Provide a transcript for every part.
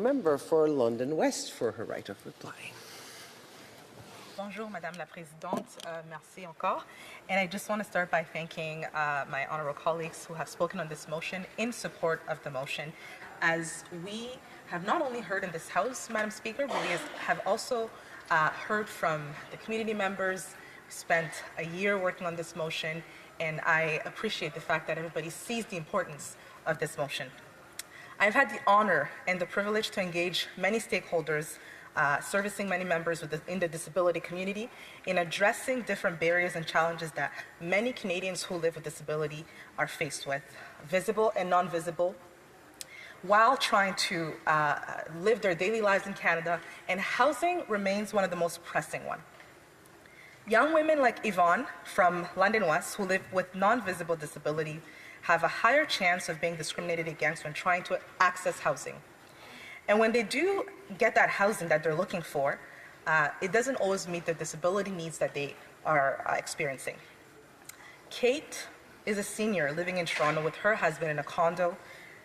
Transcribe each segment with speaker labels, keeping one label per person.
Speaker 1: Member for London West for her right of reply.
Speaker 2: Bonjour, Madame la Présidente. Merci encore. And I just want to start by thanking my honorable colleagues who have spoken on this motion in support of the motion, as we have not only heard in this House, Madam Speaker, but we have also heard from the community members. We spent a year working on this motion, and I appreciate the fact that everybody sees the importance of this motion. I've had the honor and the privilege to engage many stakeholders, servicing many members in the disability community in addressing different barriers and challenges that many Canadians who live with disability are faced with, visible and non-visible, while trying to live their daily lives in Canada, and housing remains one of the most pressing ones. Young women like Yvonne from London West who live with non-visible disability have a higher chance of being discriminated against when trying to access housing. And when they do get that housing that they're looking for, it doesn't always meet the disability needs that they are experiencing. Kate is a senior living in Toronto with her husband in a condo.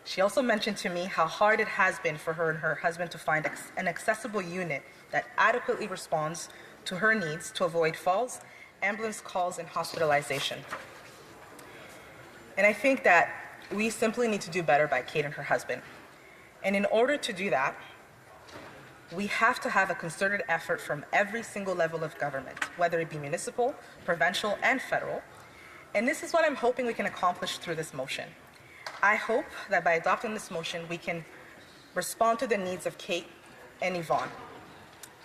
Speaker 2: She also mentioned to me how hard it has been for her and her husband to find an accessible unit that adequately responds to her needs to avoid falls, ambulance calls, and hospitalization. And I think that we simply need to do better by Kate and her husband. And in order to do that, we have to have a concerted effort from every single level of government, whether it be municipal, provincial, and federal. And this is what I'm hoping we can accomplish through this motion. I hope that by adopting this motion, we can respond to the needs of Kate and Yvonne.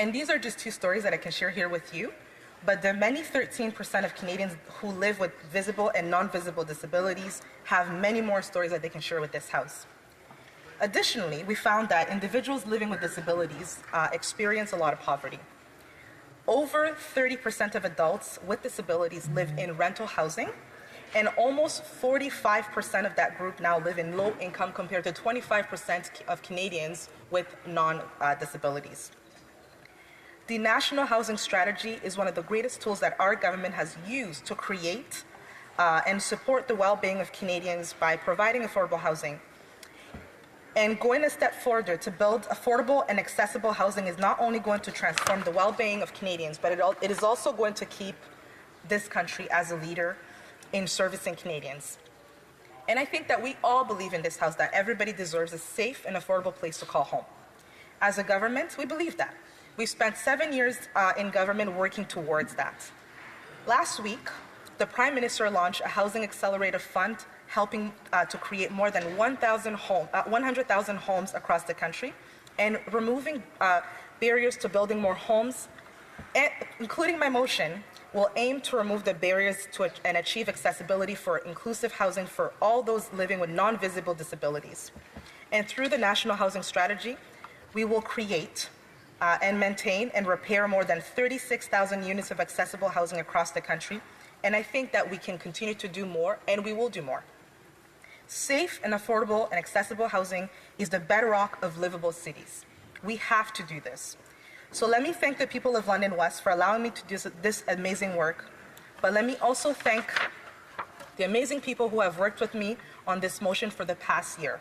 Speaker 2: And these are just two stories that I can share here with you. But the many 13% of Canadians who live with visible and non-visible disabilities have many more stories that they can share with this House. Additionally, we found that individuals living with disabilities experience a lot of poverty. Over 30% of adults with disabilities live in rental housing, and almost 45% of that group now live in low income compared to 25% of Canadians with non-disabilities. The National Housing Strategy is one of the greatest tools that our government has used to create and support the well-being of Canadians by providing affordable housing. And going a step further to build affordable and accessible housing is not only going to transform the well-being of Canadians, but it is also going to keep this country as a leader in servicing Canadians. And I think that we all believe in this House that everybody deserves a safe and affordable place to call home. As a government, we believe that. We've spent 7 years in government working towards that. Last week, the Prime Minister launched a Housing Accelerator Fund helping to create more than 100,000 homes across the country, and removing barriers to building more homes, including my motion, will aim to remove the barriers and achieve accessibility for inclusive housing for all those living with non-visible disabilities. And through the National Housing Strategy, we will create and maintain and repair more than 36,000 units of accessible housing across the country. And I think that we can continue to do more, and we will do more. Safe and affordable and accessible housing is the bedrock of livable cities. We have to do this. So let me thank the people of London West for allowing me to do this amazing work. But let me also thank the amazing people who have worked with me on this motion for the past year.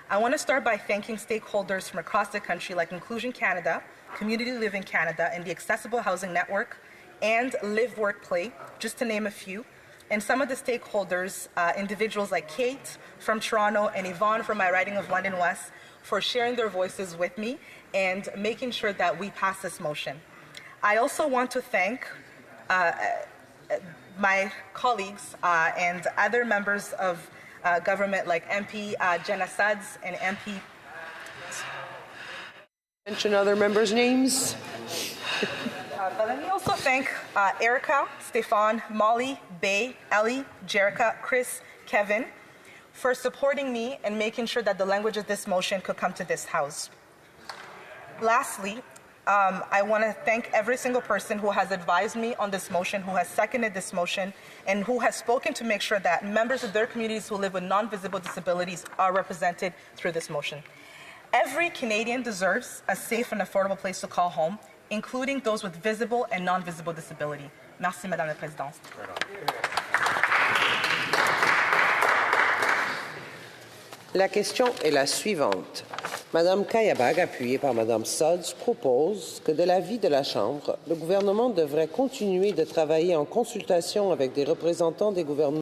Speaker 2: I want to start by thanking stakeholders from across the country like Inclusion Canada, Community Living Canada, and the Accessible Housing Network, and Live, Work, Play, just to name a few. And some of the stakeholders, individuals like Kate from Toronto and Yvonne from my riding of London West, for sharing their voices with me and making sure that we pass this motion. I also want to thank my colleagues and other members of government like MP Jenna Suds and MP.
Speaker 1: Mention other members' names.
Speaker 2: But let me also thank Erica, Stefan, Molly, Bay, Ellie, Jerica, Chris, Kevin, for supporting me and making sure that the language of this motion could come to this House. Lastly, I want to thank every single person who has advised me on this motion, who has seconded this motion, and who has spoken to make sure that members of their communities who live with non-visible disabilities are represented through this motion. Every Canadian deserves a safe and affordable place to call home, including those with visible and non-visible disability. Merci, Madame la Présidente.
Speaker 1: La question est la suivante. Madame Kayabag, appuyée par Madame Sodds, propose que, de l'avis de la Chambre, le gouvernement devrait continuer de travailler en consultation avec des représentants des gouvernements